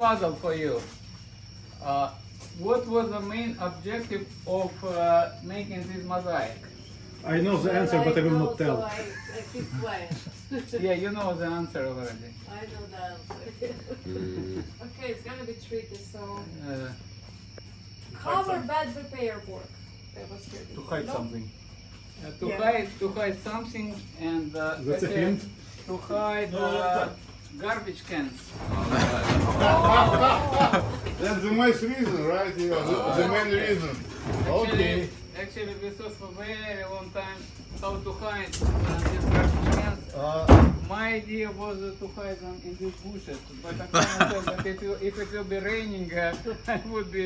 puzzle for you. What was the main objective of making this mosaic? I know the answer, but I will not tell. So I keep quiet. Yeah, you know the answer already. I know the answer. Okay, it's gonna be tricky. So cover bad repair work. That was tricky. To hide No? something. To Yeah. hide something and That's a hint. to hide garbage cans. That's the most reason, right? Yeah, the main reason. Okay. Actually, we thought for a very long time how to hide these garbage cans. My idea was to hide them in these bushes, but Oxana said that if it will be raining, I would be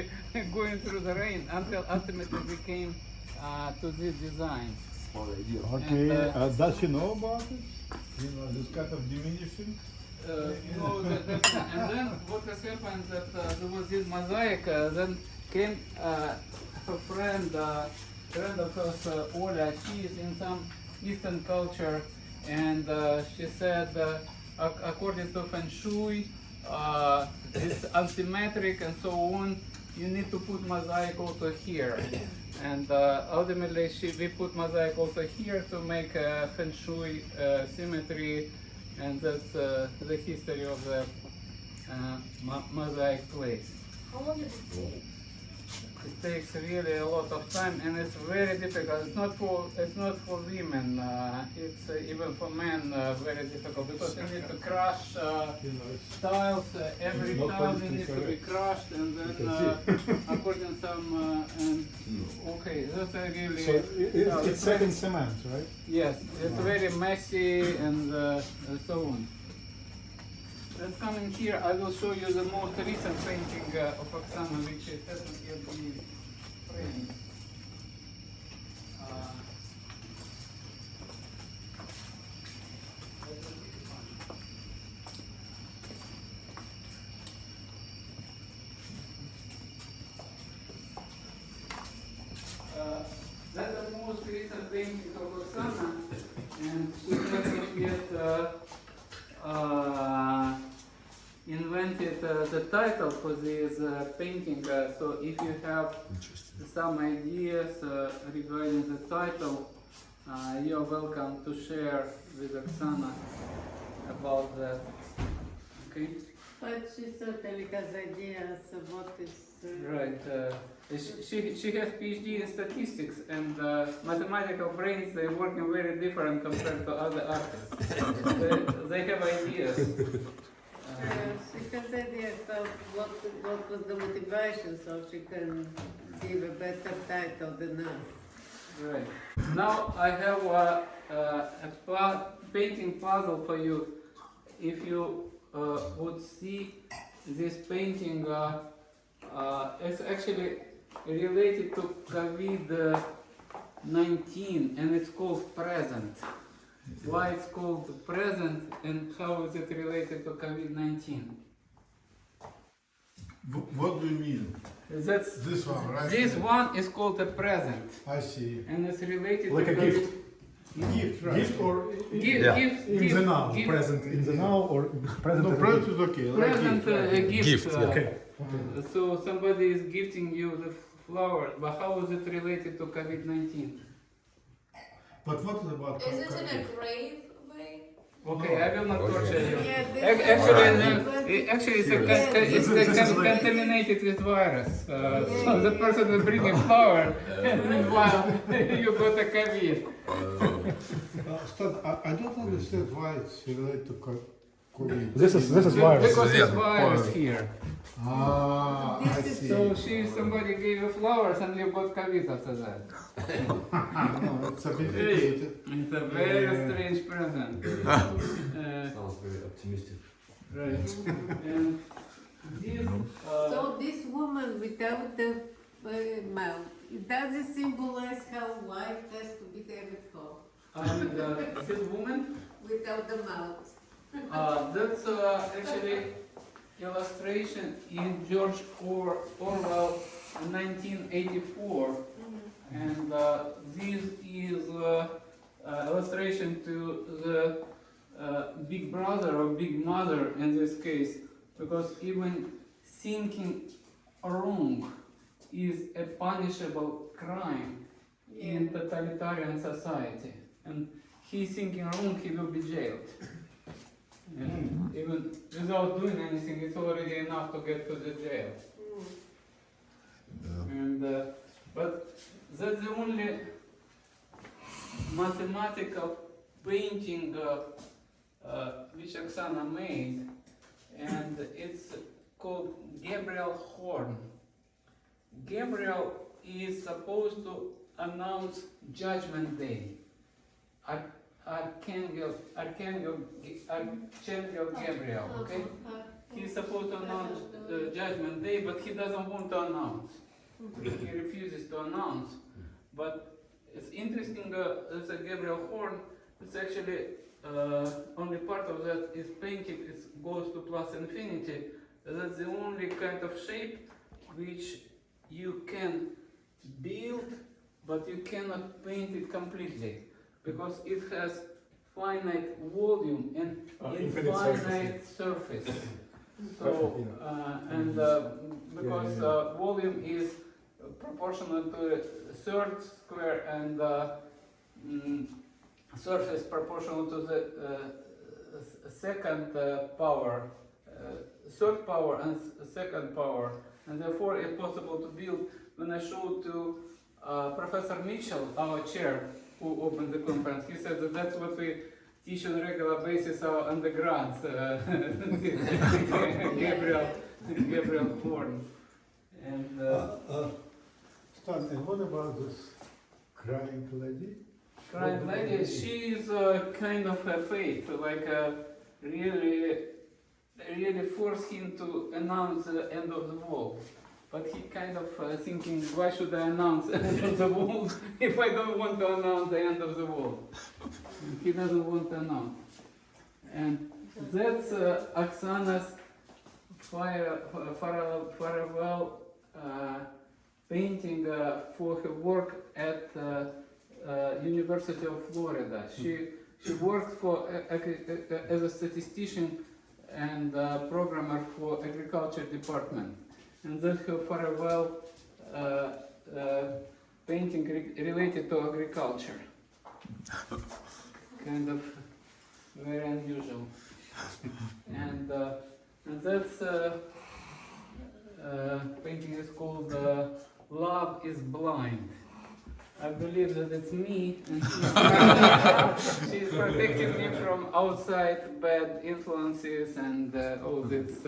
going through the rain until ultimately we came to this design. Okay, And, does she know about it? You know, this kind of diminishing. No, and then what has happened that there was this mosaic, then came her friend of hers, Ola. She is in some Eastern culture, and she said, according to Feng Shui, it's asymmetric and so on. You need to put mosaic also here, and ultimately we put mosaic also here to make Feng Shui symmetry. And that's the history of the mosaic place. How long did it take? It takes really a lot of time, and it's very difficult. It's not for women. It's even for men very difficult because you need to crush tiles. Every tile needs to be crushed, and then according to some. Okay, that's a really. So it's set in cement, right? Yes, it's very messy and so on. Let's come in here. I will show you the most recent painting of Oxana, which hasn't yet been framed. That's the most recent painting of Oxana, and we haven't yet invented the title for this painting. So if you have some ideas regarding the title, you're welcome to share with Oxana about that. Okay? But she certainly has ideas of what is. Right. She has PhD in statistics, and mathematical brains, they're working very different compared to other artists. they have ideas. She has ideas of what was the motivation, so she can give a better title than us. Right. Now I have a painting puzzle for you. If you would see this painting, it's actually related to COVID-19, and it's called Present. Why it's called Present, and how is it related to COVID-19? What do you mean? That's This one, right? This one is called a present, I see. and it's related Like to a gift. Gift, right? Gift or Gift, in the now, present in the now or present? No, at the present is okay. Like Present, gift, right? a gift. Gift, yeah. Okay. So somebody is gifting you the flower, but how is it related to COVID-19? But what about? Is it in a grave way? Okay, I will not torture you. Yeah, this Actually, it's contaminated with virus. So the person is bringing flower, and meanwhile you got a COVID. Stan, I don't understand why it's related to COVID. This is virus. Because Yeah. it's virus here. I see. So somebody gave you flowers and you got COVID after that. No, it's sophisticated. It's a very strange present. Sounds very optimistic. Right. And this, So this woman without the mouth, does it symbolize how life has to be difficult and this woman, without the mouth? that's actually illustration in George Orwell 1984, and this is illustration to the big brother or big mother in this case, because even thinking wrong is a punishable crime in totalitarian society. And he thinking wrong, he will be jailed. And even without doing anything, it's already enough to get to the jail. And but that's the only mathematical painting which Oxana made, and it's called Gabriel Horn. Gabriel is supposed to announce Judgment Day. Archangel Gabriel, okay? He's supposed to announce the Judgment Day, but he doesn't want to announce. He refuses to announce. But it's interesting, there's a Gabriel Horn. It's actually only part of that is painted. It goes to plus infinity. That's the only kind of shape which you can build, but you cannot paint it completely because it has finite volume and infinite surface. So because volume is proportional to a third square and surface proportional to the second power, third power and second power, and therefore it's possible to build. When I showed to Professor Mitchell, our chair, who opened the conference, he said that that's what we teach on a regular basis our undergrads, Gabriel Horn. And Stan, and what about this crying lady? crying lady, she is kind of a fate, like really force him to announce the end of the world. But he kind of thinking, why should I announce the end of the world if I don't want to announce the end of the world? He doesn't want to announce. And that's Oksana's farewell painting for her work at University of Florida. She worked for as a statistician and programmer for agriculture department. And that's her farewell painting related to agriculture. Kind of very unusual. And that's painting is called Love is Blind. I believe that it's me, and she's protecting me from outside bad influences and all this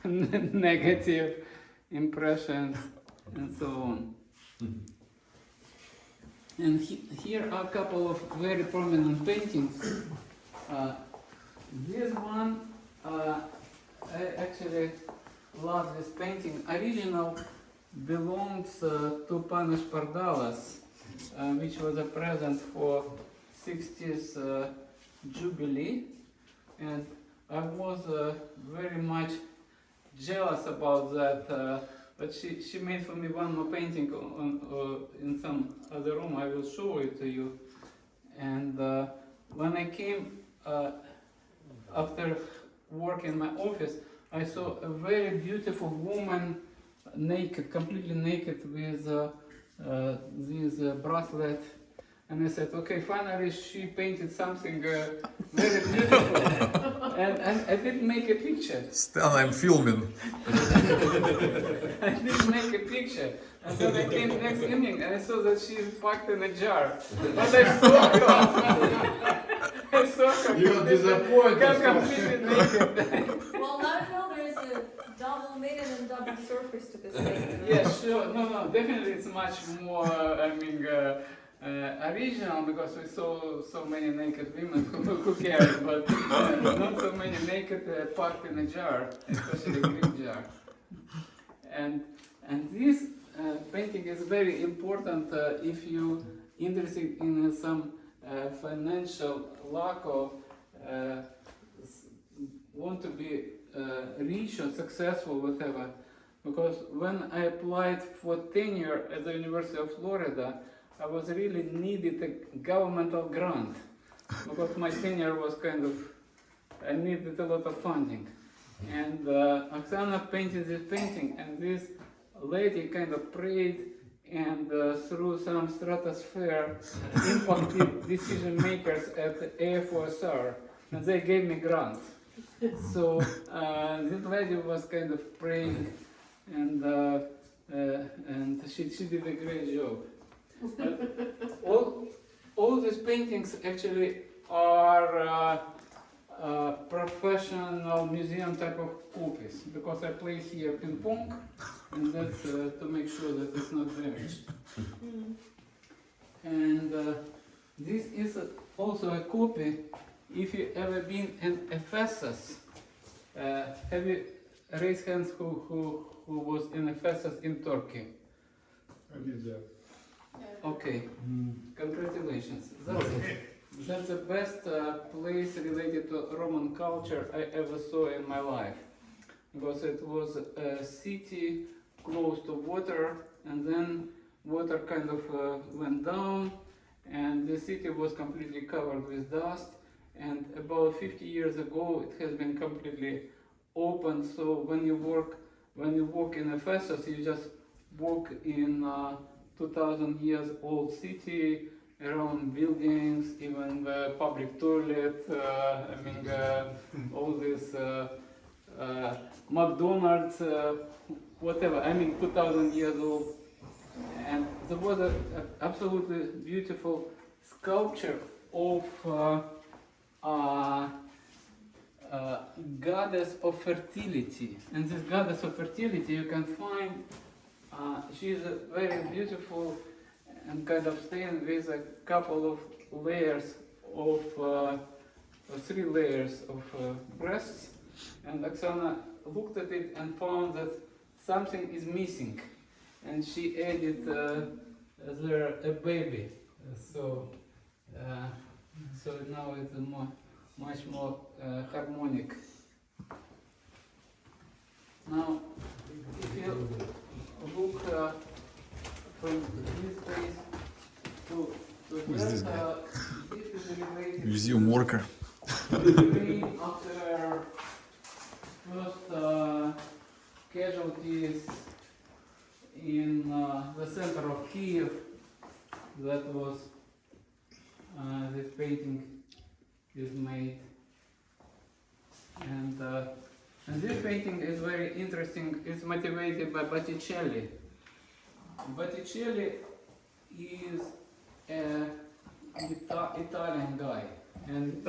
negative impressions and so on. And here are a couple of very prominent paintings. This one, I actually love this painting. Original belongs to Panos Pardalas, which was a present for 60th Jubilee, and I was very much jealous about that, but she made for me one more painting in some other room. I will show it to you. And when I came after work in my office, I saw a very beautiful woman, naked, completely naked, with this bracelet. And I said, okay, finally she painted something very beautiful. and I didn't make a picture. Stan, I'm filming. I didn't make a picture. And then I came next evening and I saw that she's packed in a jar. But I saw her. I saw her. You're disappointed. Completely naked. Well, now there's a double meaning and double surface to this thing. Yeah, sure. No, definitely it's much more, original, because we saw so many naked women who cared, but not so many naked packed in a jar, especially a green jar. And this painting is very important if you're interested in some financial lack or want to be rich or successful, whatever. Because when I applied for tenure at the University of Florida, I was really needed a governmental grant because my tenure was kind of, I needed a lot of funding. And Oxana painted this painting, and this lady kind of prayed, and through some stratosphere impacted decision makers at AFOSR, and they gave me grants. So this lady was kind of praying, and she did a great job. All these paintings actually are professional museum type of copies, because I play here ping pong, and that's to make sure that it's not damaged. And this is also a copy. If you ever been in Ephesus, have you raised hands who was in Ephesus in Turkey? I did that. Okay, congratulations. That's the best place related to Roman culture I ever saw in my life, because it was a city close to water, and then water kind of went down, and the city was completely covered with dust. And about 50 years ago, it has been completely open. So when you walk in Ephesus, you just walk in 2,000 years old city, around buildings, even the public toilet. All this McDonald's, whatever. 2,000 years old. And there was an absolutely beautiful sculpture of goddess of fertility. And this goddess of fertility, you can find, she is very beautiful and kind of stained with a couple of layers of, 3 layers of breasts. And Oxana looked at it and found that something is missing. And she added there a baby. So now it's much more harmonic. Now, if you look from this place to Who is that, this guy? this is related Museum worker. to the after first casualties in the center of Kiev. That was this painting is made, and this painting is very interesting. It's motivated by Botticelli. Botticelli is an Italian guy, and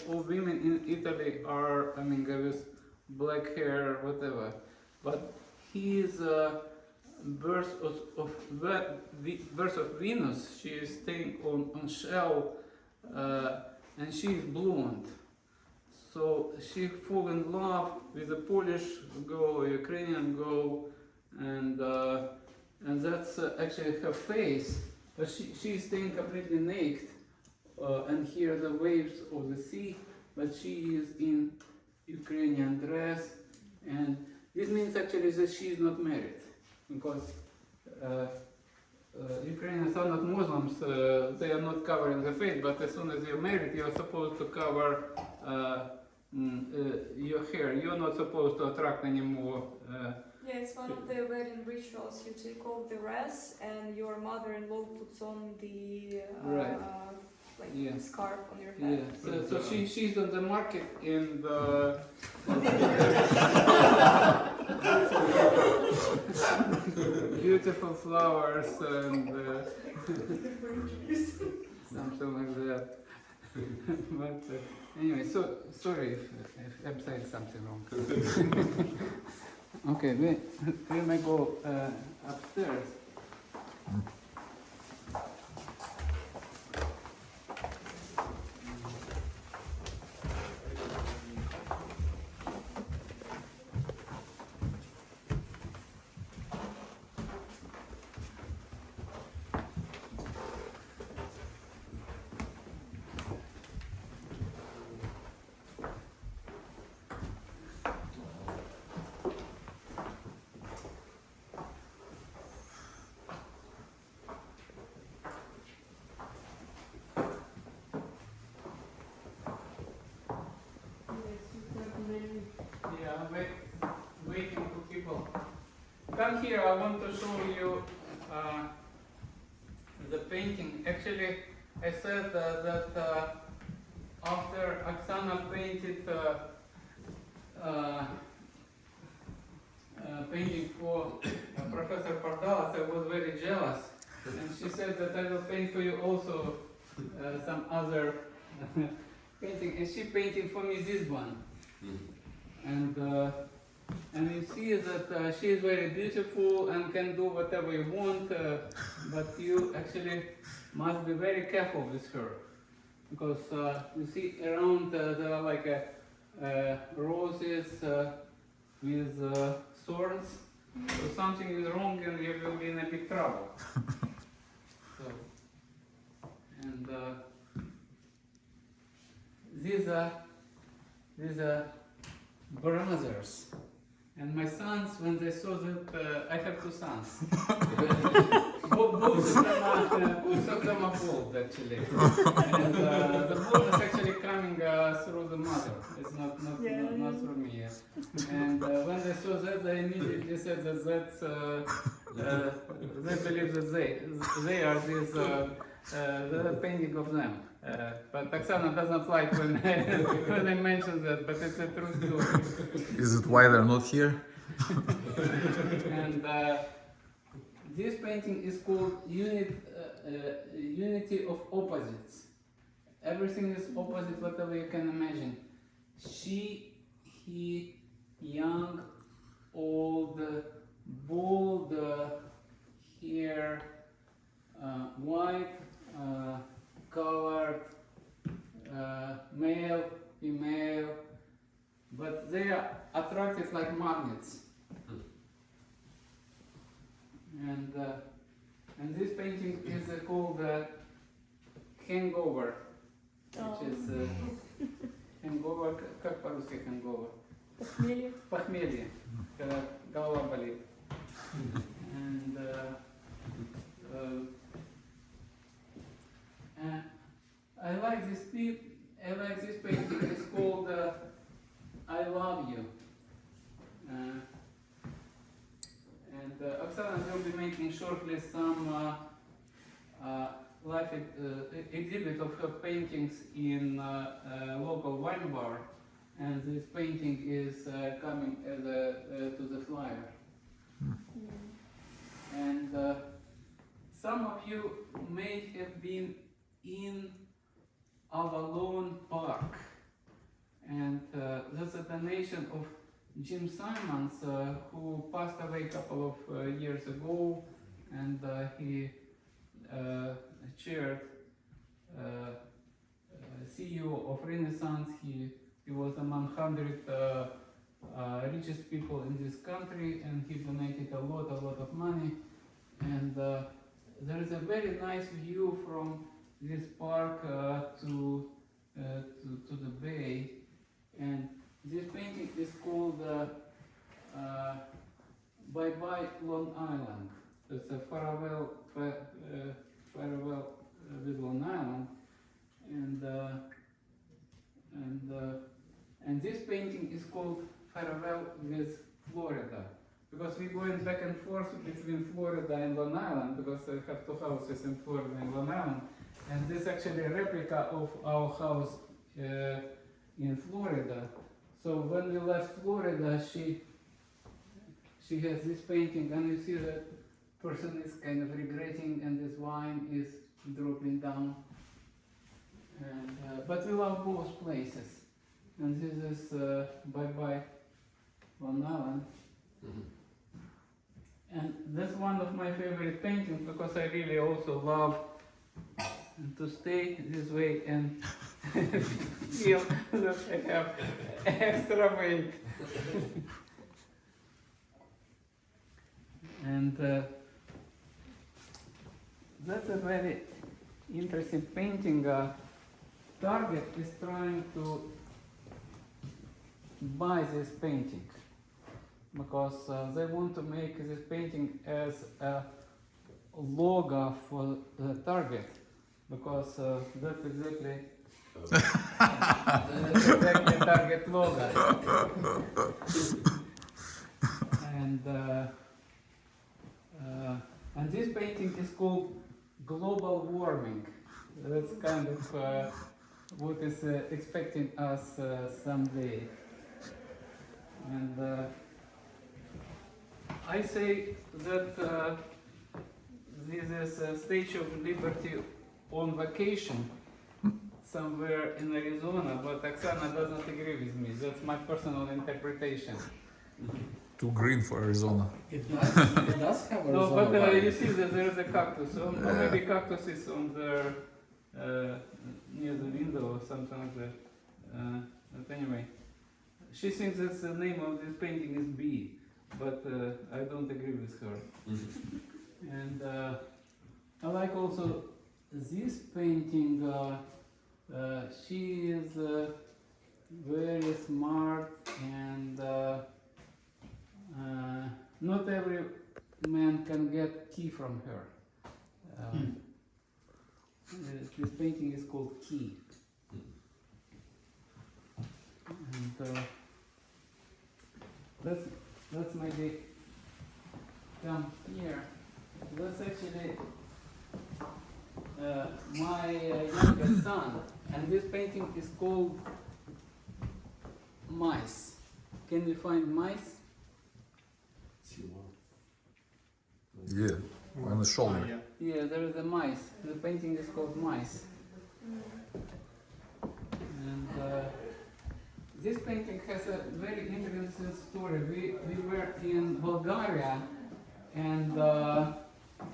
all women in Italy are, with black hair, whatever. But his birth of Venus, she is staying on shell, and she is blonde. So she fall in love with a Polish girl, a Ukrainian girl, and that's actually her face. But she is staying completely naked, and hear the waves of the sea. But she is in Ukrainian dress, and this means actually that she is not married, because Ukrainians are not Muslims. They are not covering the face, but as soon as you're married, you're supposed to cover your hair. You're not supposed to attract anymore. Yeah, it's one of the wedding rituals. You take off the dress, and your mother-in-law puts on the Right. scarf on your Yeah, head. so she's on the market in the beautiful flowers and something like that. But anyway, so sorry if I'm saying something wrong. Okay, we may go upstairs. come here. I want to show you the painting. Actually, I said that after Oxana painted painting for Professor Pardalas, I was very jealous, and she said that I will paint for you also some other painting, and she painted for me this one, and you see that she is very beautiful and can do whatever you want, but you actually must be very careful with her, because you see around there are like roses with thorns, so something is wrong and you will be in a big trouble. So, and these are brothers. And my sons, when they saw that I have two sons, both of them are bald actually, and the bald is actually coming through the mother. It's not through me yet. And when they saw that, they immediately said that they believe that they are this the painting of them. But Oxana doesn't like when when I mention that, but it's a true story. Is it why they're not here? And this painting is called Unity of Opposites. Everything is opposite, whatever you can imagine. She, he, young, old, bald, hair, white, colored, male, female, but they are attractive like magnets. And this painting is called Hangover, which is hangover, как по-русски hangover? Похмелье. Похмелье, когда голова болит. And I like this painting. It's called I Love You. And Oxana will be making shortly some live exhibit of her paintings in local wine bar, and this painting is coming as to the flyer. And some of you may have been in Avalon Park, and that's a donation of Jim Simons, who passed away a couple of years ago, and he chaired CEO of Renaissance. He was among 100 richest people in this country, and he donated a lot of money. And there is a very nice view from this park to the bay, and this painting is called Bye Bye Long Island. It's a farewell with Long Island, and this painting is called Farewell with Florida, because we're going back and forth between Florida and Long Island, because I have two houses in Florida and Long Island, and this is actually a replica of our house in Florida. So when we left Florida, she has this painting, and you see that person is kind of regretting, and this wine is dropping down. And, but we love both places, and this is Bye Bye Long Island. And that's one of my favorite paintings, because I really also love to stay this way and feel that I have extra weight. And that's a very interesting painting. Target is trying to buy this painting, because they want to make this painting as a logo for the Target, because that's exactly Target logo. And And this painting is called Global Warming. That's kind of what is expecting us someday. And I say that this is a Statue of Liberty on vacation somewhere in Arizona, but Oxana does not agree with me. That's my personal interpretation. Too green for Arizona. It does have a No, but vibe. you see that there is a cactus, or maybe cactus is on the near the window or something like that. But anyway, she thinks that the name of this painting is B, but I don't agree with her. And I like also this painting. She is very smart, and not every man can get key from her. This painting is called Key. And let's maybe come here. That's actually my youngest son, and this painting is called Mice. Can you find mice? Yeah, on the shoulder. Yeah, there is a mice. The painting is called Mice. And this painting has a very interesting story. We were in Bulgaria and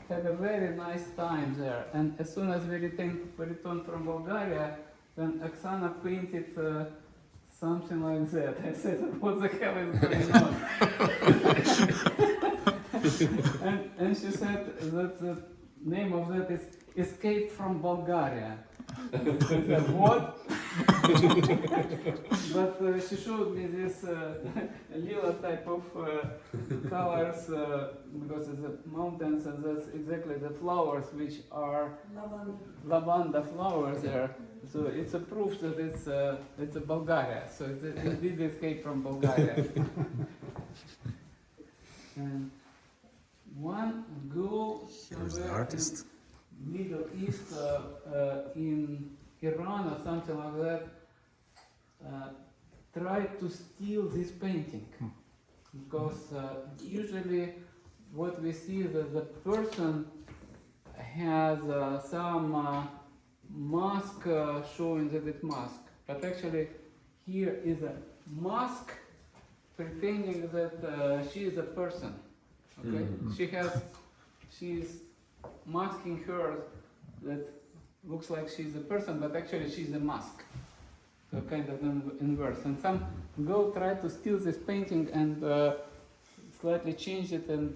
had a very nice time there. And as soon as we returned from Bulgaria, then Oxana painted something like that. I said, what the hell is going on? and she said that the name of that is Escape from Bulgaria. I said, what? But she showed me this lila type of colors because it's the mountains, and that's exactly the flowers which are lavanda flowers there. So it's a proof that it's a Bulgaria. So it did escape from Bulgaria. And one girl Here's the artist. in Middle East, in Iran or something like that, tried to steal this painting. Because usually what we see is that the person has some mask showing that it's mask. But actually here is a mask pretending that she is a person. Okay? She's masking her that looks like she's a person, but actually she's a mask. So kind of inverse. And some girl tried to steal this painting and slightly change it and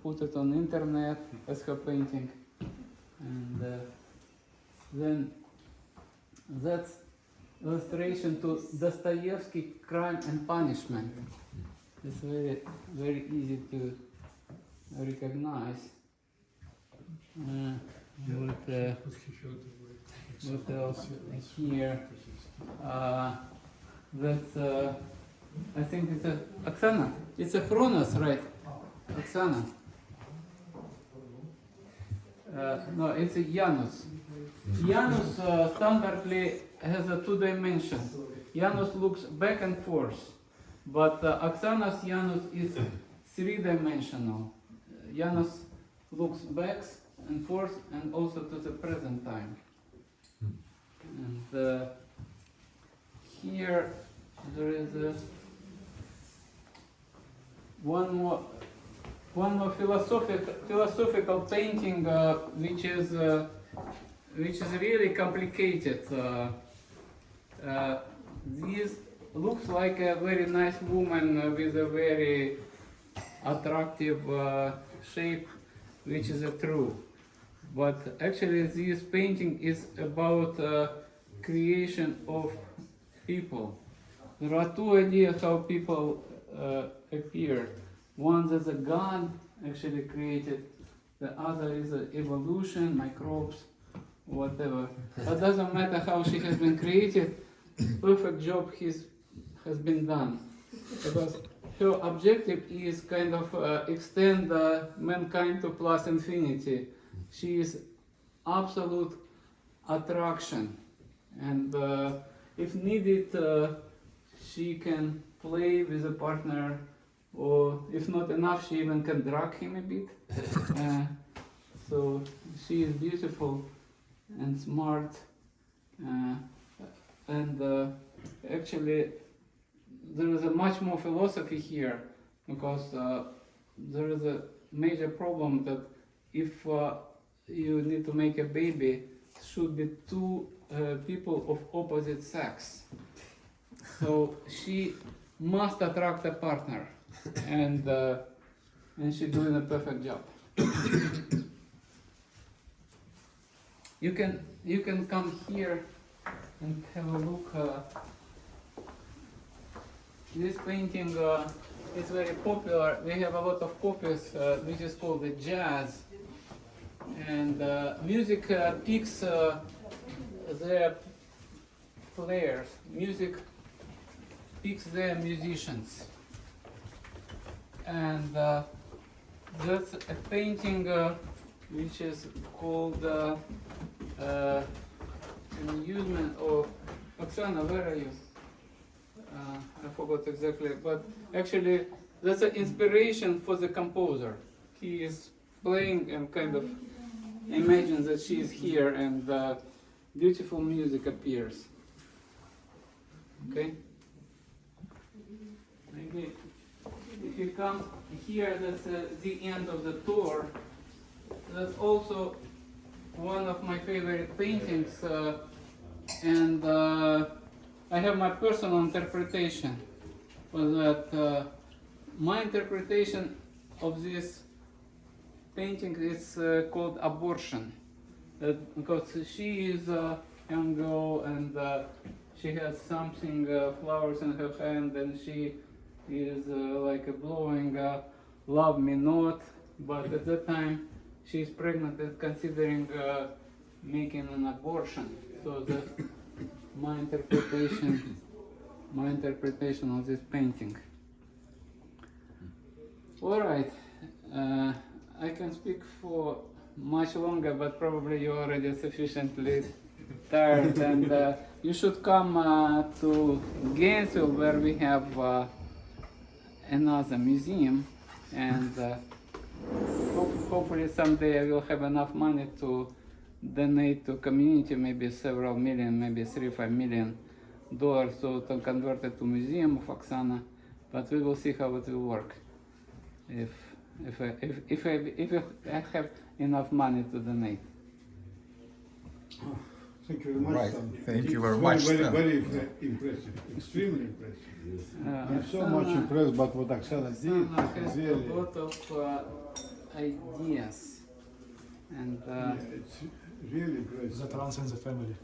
put it on internet as her painting. And then that's illustration to Dostoevsky Crime and Punishment. It's very, very easy to recognize. What else here? That's I think it's a Oxana. It's a Chronos, right? Oxana. No, it's a Janus. Janus standardly has a 2 dimensions. Janus looks back and forth, but Oxana's Janus is 3-dimensional. Janus looks back and forth and also to the present time. And here there is one more philosophical painting which is really complicated. This looks like a very nice woman with a very attractive shape, which is true. But actually this painting is about creation of people. There are 2 ideas how people appear. One is a God actually created, the other is evolution, microbes, whatever. But doesn't matter how she has been created, perfect job has been done. Because her objective is kind of extend mankind to plus infinity. She is absolute attraction, and if needed, she can play with a partner, or if not enough, she even can drag him a bit. So she is beautiful and smart, and actually there is a much more philosophy here, because there is a major problem that if you need to make a baby, it should be two people of opposite sex. So she must attract a partner, and she's doing a perfect job. You can come here and have a look. This painting is very popular. We have a lot of copies. This is called the jazz, and music picks their players. Music picks their musicians, and that's a painting which is called amusement. Or Oxana, where are you? I forgot exactly, but actually that's an inspiration for the composer. He is playing and kind of imagines that she is here, and beautiful music appears. Okay? Maybe if you come here, that's the end of the tour. That's also one of my favorite paintings, and I have my personal interpretation for that. My interpretation of this painting is called abortion, because she is a young girl, and she has something, flowers in her hand, and she is like blowing love me not, but at that time she is pregnant and considering making an abortion. So that's my interpretation of this painting. All right, I can speak for much longer, but probably you're already sufficiently tired, and you should come to Gainesville, where we have another museum, and hopefully someday I will have enough money to donate to community, maybe several million, maybe $3-5 million, so to convert it to museum of Oxana. But we will see how it will work. If I have enough money to donate. Thank you very much. Right. Sam. Thank you very It's much, Very, Sam. very impressive. Extremely impressive. I'm so Oksana- much impressed by what Oksana Oksana did. has It's really, a lot of ideas, and yeah, it's really great. That runs in the family.